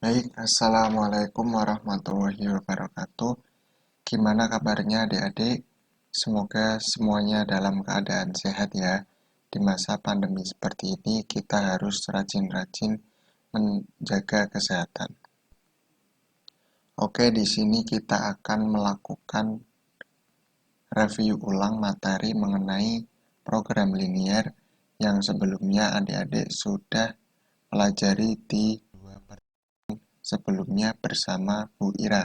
Baik, Assalamualaikum warahmatullahi wabarakatuh. Gimana kabarnya adik-adik? Semoga semuanya dalam keadaan sehat ya. Di masa pandemi seperti ini, kita harus rajin-rajin menjaga kesehatan. Oke, di sini kita akan melakukan review ulang materi mengenai program linear yang sebelumnya adik-adik sudah pelajari di sebelumnya bersama Bu Ira.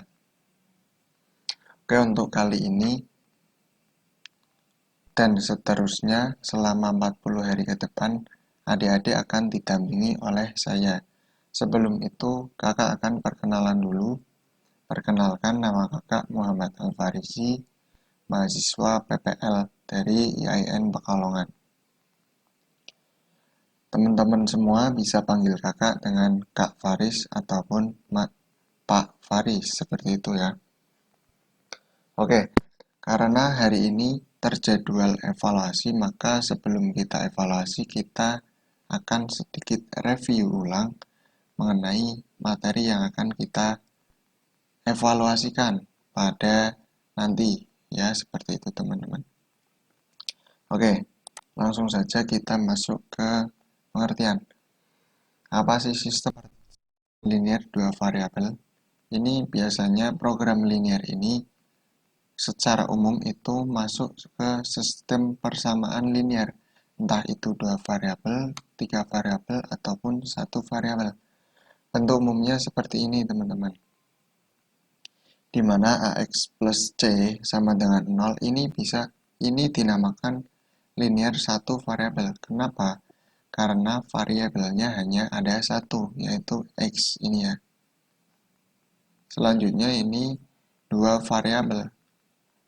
Oke, untuk kali ini dan seterusnya selama 40 hari ke depan, adik-adik akan didampingi oleh saya. Sebelum itu, kakak akan perkenalan dulu. Perkenalkan, nama kakak Muhammad Al-Farisi, mahasiswa PPL dari IAIN Pekalongan. Teman-teman semua bisa panggil kakak dengan Kak Faris ataupun Pak Faris, seperti itu ya. Oke, karena hari ini terjadwal evaluasi, maka sebelum kita evaluasi, kita akan sedikit review ulang mengenai materi yang akan kita evaluasikan pada nanti, ya, seperti itu teman-teman. Oke, langsung saja kita masuk ke pengertian. Apa sih sistem linear dua variabel? Ini biasanya program linear ini secara umum itu masuk ke sistem persamaan linear, entah itu dua variabel, tiga variabel, ataupun satu variabel. Bentuk umumnya seperti ini teman-teman, di mana AX plus C sama dengan 0 ini dinamakan linear satu variabel. Kenapa? Karena variabelnya hanya ada satu, yaitu X ini ya. Selanjutnya ini dua variabel,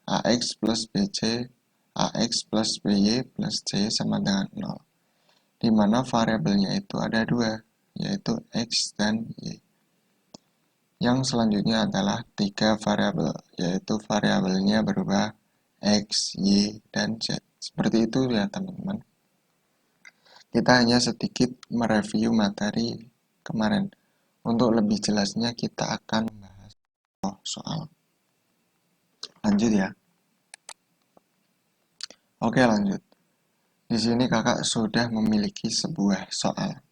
AX plus BC, AX plus BY plus C sama dengan 0. Di mana variabelnya itu ada dua, yaitu X dan Y. Yang selanjutnya adalah tiga variabel, yaitu variabelnya berubah X, Y, dan Z. Seperti itu ya teman-teman. Kita hanya sedikit mereview materi kemarin. Untuk lebih jelasnya kita akan membahas soal. Lanjut ya. Oke, lanjut. Di sini kakak sudah memiliki sebuah soal.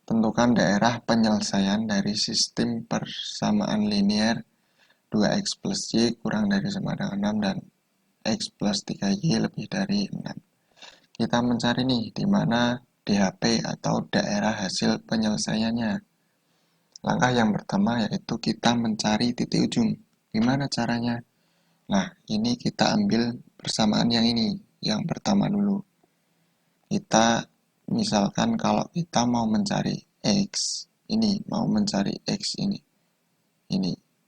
Tentukan daerah penyelesaian dari sistem persamaan linear 2x plus y kurang dari sama dengan 6 dan x plus 3y lebih dari 6. Kita mencari nih di mana DHP atau daerah hasil penyelesaiannya. Langkah yang pertama yaitu kita mencari titik ujung. Gimana caranya? Nah, ini kita ambil persamaan yang ini, yang pertama dulu. Kita misalkan kalau kita mau mencari X, ini mau mencari X ini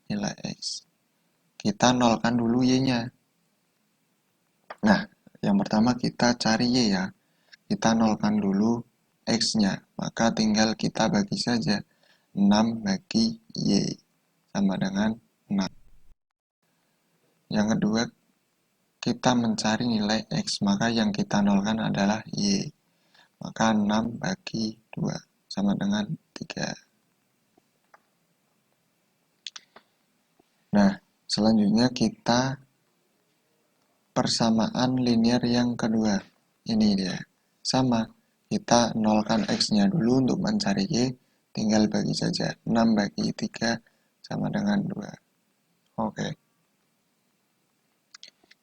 nilai X. Kita nolkan dulu Y-nya. Nah, yang pertama kita cari Y ya. Kita nolkan dulu X-nya, maka tinggal kita bagi saja 6 bagi Y sama dengan 6. Yang kedua, kita mencari nilai X, maka yang kita nolkan adalah Y. Maka 6 bagi 2 sama dengan 3. Nah, selanjutnya kita persamaan linear yang kedua. Ini dia. Sama, kita nolkan X-nya dulu untuk mencari Y, tinggal bagi saja. 6 bagi 3 sama dengan 2. Oke.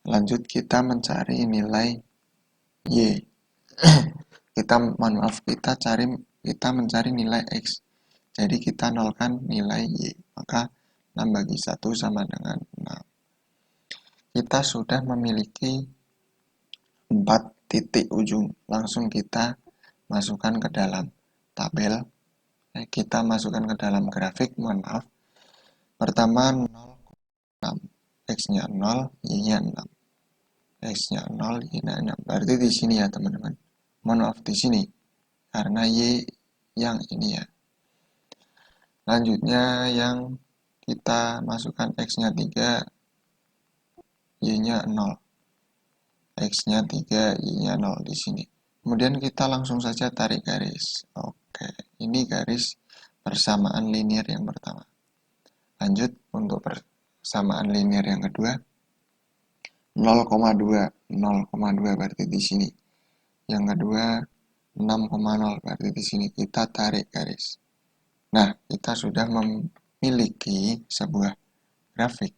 Lanjut kita mencari nilai Y. kita mencari nilai X. Jadi kita nolkan nilai Y. Maka 6 bagi 1 sama dengan 6. Kita sudah memiliki 4 titik ujung. Langsung kita masukkan ke dalam tabel. Kita masukkan ke dalam grafik, mohon maaf. Pertama 0, 6. X-nya 0, Y-nya 6. X-nya 0, Y-nya 6. Berarti di sini ya teman-teman. Mohon maaf di sini. Karena Y yang ini ya. Lanjutnya yang kita masukkan X-nya 3, Y-nya 0. X-nya 3, Y-nya 0 di sini. Kemudian kita langsung saja tarik garis. Oke, ini garis persamaan linier yang pertama. Lanjut untuk persamaan linier yang kedua, 0,2 berarti di sini. Yang kedua 6,0 berarti di sini. Kita tarik garis. Nah, kita sudah memiliki sebuah grafik.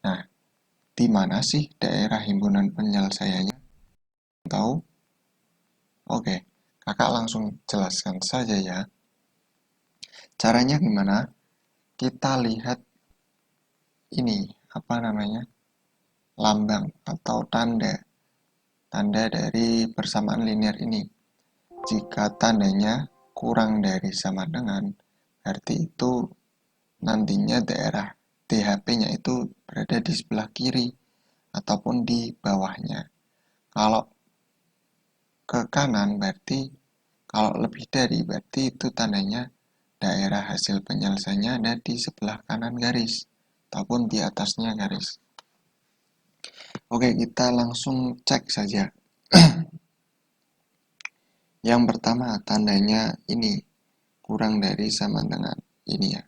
Nah, di mana sih daerah himpunan penyelesaiannya? Tahu? Oke, kakak langsung jelaskan saja ya. Caranya gimana? Kita lihat ini, apa namanya? Lambang atau tanda dari persamaan linier ini. Jika tandanya kurang dari sama dengan, berarti itu nantinya daerah DHP-nya itu berada di sebelah kiri ataupun di bawahnya. Kalau ke kanan berarti, kalau lebih dari berarti itu tandanya daerah hasil penyelesaiannya ada di sebelah kanan garis ataupun di atasnya garis. Oke, kita langsung cek saja. Yang pertama tandanya ini kurang dari sama dengan ini ya.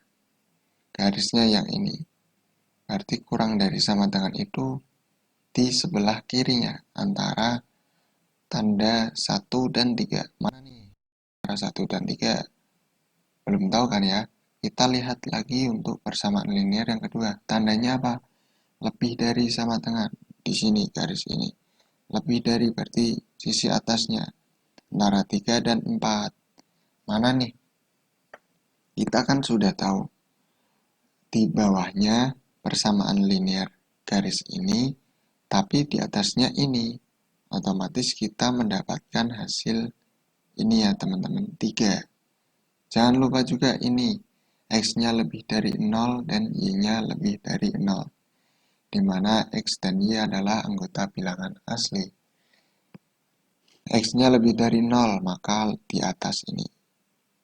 Garisnya yang ini. Berarti kurang dari sama dengan itu di sebelah kirinya antara tanda 1 dan 3. Mana nih? Antara 1 dan 3. Belum tahu kan ya? Kita lihat lagi untuk persamaan linier yang kedua. Tandanya apa? Lebih dari sama dengan. Di sini garis ini. Lebih dari berarti sisi atasnya. Antara 3 dan 4. Mana nih? Kita kan sudah tahu. Di bawahnya persamaan linier garis ini, tapi di atasnya ini. Otomatis kita mendapatkan hasil ini ya teman-teman, 3. Jangan lupa juga ini, X-nya lebih dari 0 dan Y-nya lebih dari 0. Di mana X dan Y adalah anggota bilangan asli. X-nya lebih dari 0, maka di atas ini.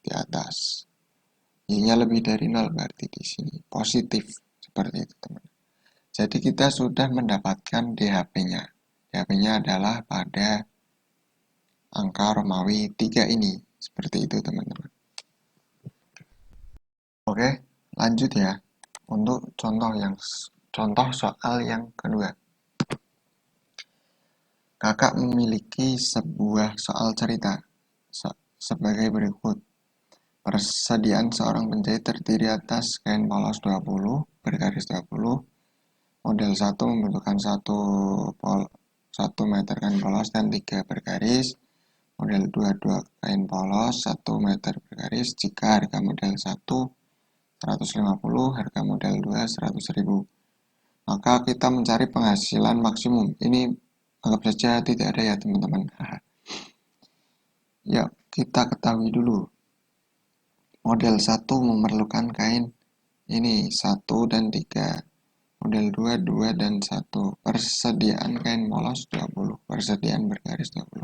Di atas. Y-nya lebih dari 0 berarti di sini. Positif. Seperti itu teman-teman. Jadi kita sudah mendapatkan DHP-nya. DHP-nya adalah pada angka Romawi 3 ini. Seperti itu teman-teman. Oke, lanjut ya. Untuk contoh soal yang kedua. Kakak memiliki sebuah soal cerita sebagai berikut. Persediaan seorang penjahit terdiri atas kain polos 20 bergaris 20. Model 1 membutuhkan 1 meter kain polos dan 3 bergaris. Model 2 kain polos 1 meter bergaris. Jika harga model 1 150, harga model 2 100.000. Maka kita mencari penghasilan maksimum. Ini anggap saja tidak ada ya teman-teman. Yuk kita ketahui dulu. Model 1 memerlukan kain ini 1 dan 3. Model 2, 2 dan 1. Persediaan kain polos 20. Persediaan bergaris 20.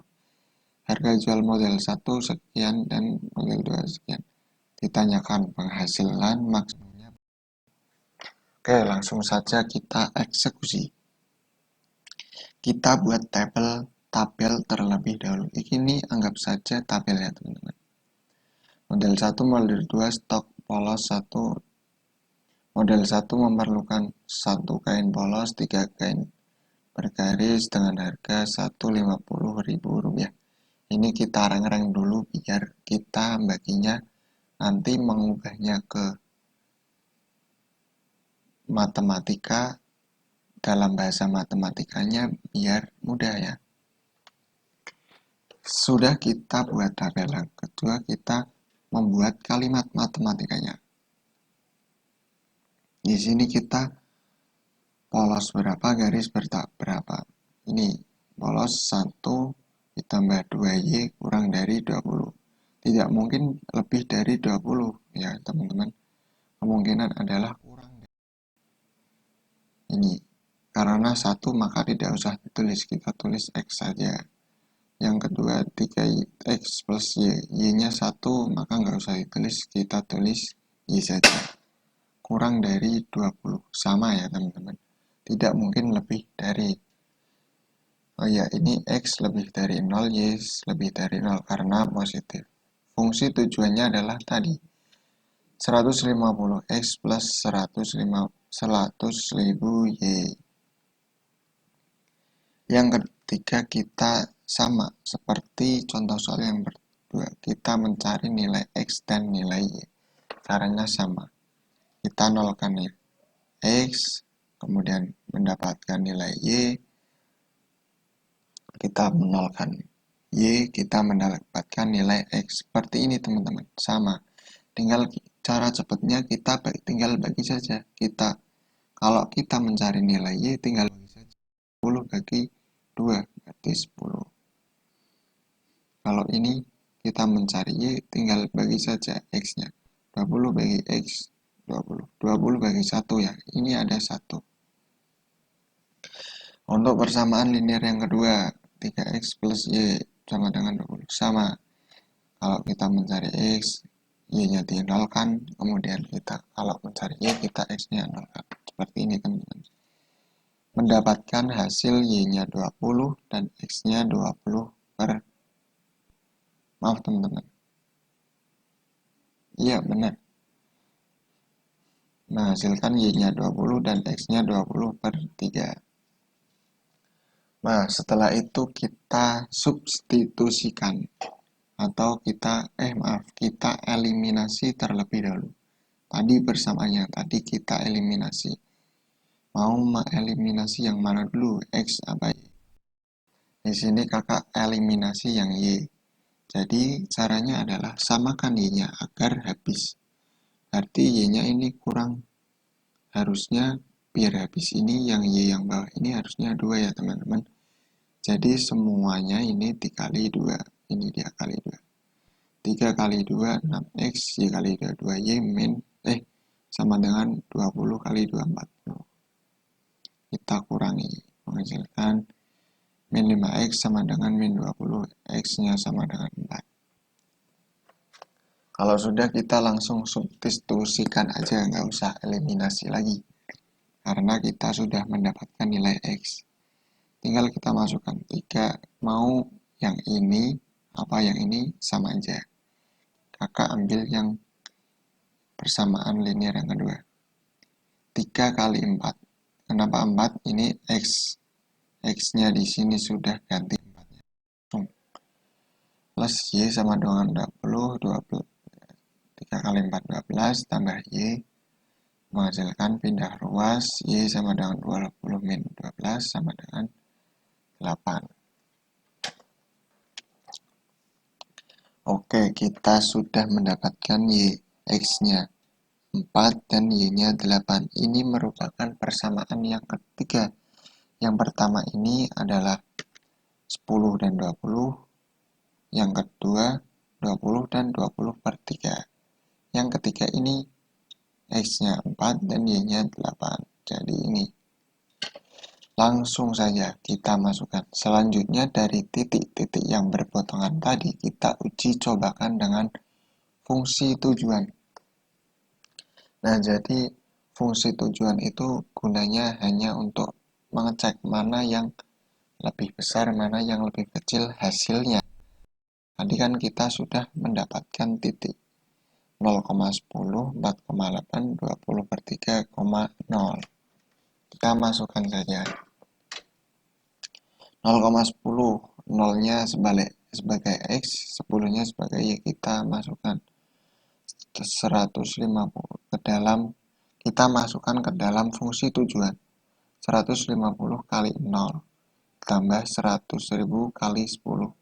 Harga jual model 1 sekian dan model 2 sekian. Ditanyakan penghasilan maksimumnya. Oke, langsung saja kita eksekusi. Kita buat tabel terlebih dahulu. Ini anggap saja tabel ya teman-teman. Model 1, model 2 stok polos 1. Model 1 memerlukan 1 kain polos, 3 kain bergaris dengan harga Rp150.000. Ini kita reng-reng dulu biar kita baginya nanti mengubahnya ke matematika dalam bahasa matematikanya biar mudah ya. Sudah kita buat tabel yang kedua, kita membuat kalimat matematikanya. Di sini kita polos berapa, garis berapa. Ini polos 1 ditambah 2Y kurang dari 20. Tidak mungkin lebih dari 20 ya teman-teman. Kemungkinan adalah kurang. Ini karena 1 maka tidak usah ditulis, kita tulis X saja. Yang kedua 3X plus Y, Y-nya 1 maka nggak usah ditulis, kita tulis Y saja. Kurang dari 20, sama ya teman-teman. Tidak mungkin lebih dari, oh ya ini X lebih dari 0, Y lebih dari 0 karena positif. Fungsi tujuannya adalah tadi 150x plus 100.000 Y. Yang ketiga kita sama seperti contoh soal yang kedua, kita mencari nilai X dan nilai Y. Caranya sama, kita nolkan nilai X, kemudian mendapatkan nilai Y, kita menolkan Y, kita mendapatkan nilai X. Seperti ini teman-teman, sama. Tinggal cara cepatnya kita tinggal bagi saja. Kalau kita mencari nilai Y, tinggal bagi saja. 10 bagi 2, berarti 10. Kalau ini kita mencari Y, tinggal bagi saja X-nya. 20 bagi X, 20. 20 bagi 1 ya, ini ada 1. Untuk persamaan linear yang kedua, 3x plus Y sama dengan 20. Sama. Kalau kita mencari X, Y-nya dinolkan, kemudian kita kalau mencari Y, kita X-nya nolkan. Seperti ini teman-teman. Mendapatkan hasil Y-nya 20 dan X-nya 20 per... Maaf teman-teman. Iya, benar. Menghasilkan Y-nya 20 dan X-nya 20 per 3. Nah, setelah itu kita substitusikan. Atau kita eliminasi terlebih dahulu. Tadi bersamaannya, tadi kita eliminasi. Mau mengeliminasi yang mana dulu? X apa Y? Di sini kakak eliminasi yang Y. Jadi caranya adalah samakan Y-nya agar habis. Berarti Y-nya ini kurang. Harusnya biar habis ini yang Y yang bawah ini harusnya 2 ya teman-teman. Jadi semuanya ini dikali 2. Ini dia kali 2. 3 kali 2, 6x, Y kali 2, 2y sama dengan 20 kali 2, 40. Kita kurangi, menghasilkan min 5x sama dengan min 20, x-nya sama dengan 4. Kalau sudah kita langsung substitusikan aja, nggak usah eliminasi lagi. Karena kita sudah mendapatkan nilai x. Tinggal kita masukkan 3, mau yang ini, apa yang ini, sama aja. Kakak ambil yang persamaan linear yang kedua. 3 kali 4. Kenapa 4? Ini X. X-nya di sini sudah ganti 4-nya. Plus Y sama dengan 20. 3 kali 4, 12. Tambah Y. Menghasilkan pindah ruas. Y sama dengan 20 min 12 sama dengan 8. Oke, kita sudah mendapatkan Y. X-nya 4 dan Y-nya 8. Ini merupakan persamaan yang ketiga. Yang pertama ini adalah 10 dan 20. Yang kedua 20 dan 20 per 3. Yang ketiga ini X-nya 4 dan Y-nya 8. Jadi ini. Langsung saja kita masukkan. Selanjutnya dari titik-titik yang berpotongan tadi kita uji cobakan dengan fungsi tujuan. Nah, jadi fungsi tujuan itu gunanya hanya untuk mengecek mana yang lebih besar, mana yang lebih kecil hasilnya. Tadi kan kita sudah mendapatkan titik 0,10, 4,8, 20 per 3,0. Kita masukkan saja. 0,10, 0-nya sebagai X, 10-nya sebagai Y. Kita masukkan 150 ke dalam, kita masukkan ke dalam fungsi tujuan. 150 kali 0 tambah 100.000 kali 10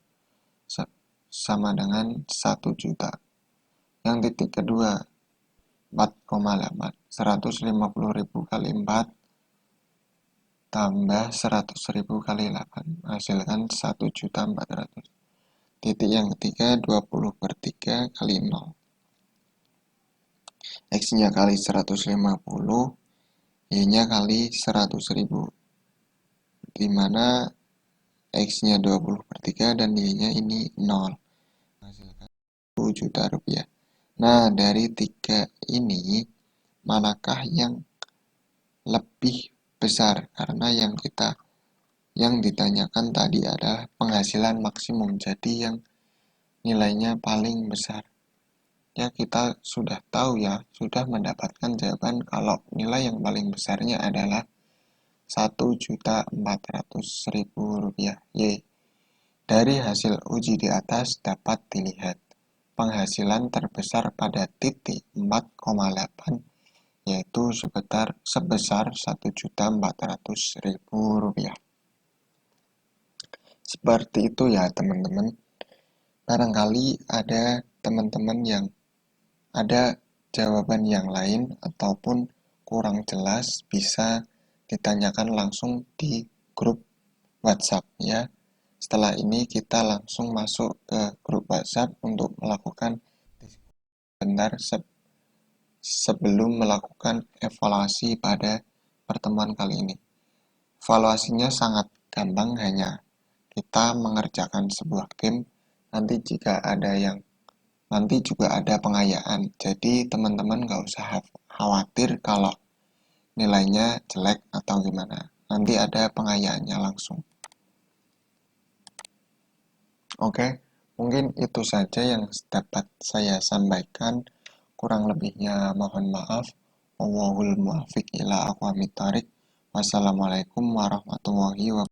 sama dengan 1 juta. Yang titik kedua 4,8, 150.000 kali 4 tambah 100.000 kali 8 hasilkan 1.400.000. Titik yang ketiga 20 per 3 kali 0. X-nya kali 150, Y-nya kali 100.000. Dimana X-nya 20 per 3 dan Y-nya ini 0. Hasilkan 1 juta rupiah. Nah, dari 3 ini, manakah yang lebih besar? Karena yang ditanyakan tadi adalah penghasilan maksimum. Jadi yang nilainya paling besar. ya kita sudah tahu ya, sudah mendapatkan jawaban kalau nilai yang paling besarnya adalah Rp1.400.000. Y. Dari hasil uji di atas dapat dilihat penghasilan terbesar pada titik 4,8 yaitu sebesar Rp1.400.000. Seperti itu ya teman-teman. Barangkali ada teman-teman yang ada jawaban yang lain ataupun kurang jelas, bisa ditanyakan langsung di grup WhatsApp ya. Setelah ini kita langsung masuk ke grup WhatsApp untuk melakukan sebentar sebelum melakukan evaluasi pada pertemuan kali ini. Evaluasinya sangat gampang, hanya kita mengerjakan sebuah game. Nanti juga ada pengayaan. Jadi teman-teman nggak usah khawatir kalau nilainya jelek atau gimana. Nanti ada pengayaannya langsung. Oke, mungkin itu saja yang dapat saya sampaikan. Kurang lebihnya mohon maaf. Wallahul muwaffiq ila aqwamit thoriq. Wassalamualaikum warahmatullahi wabarakatuh.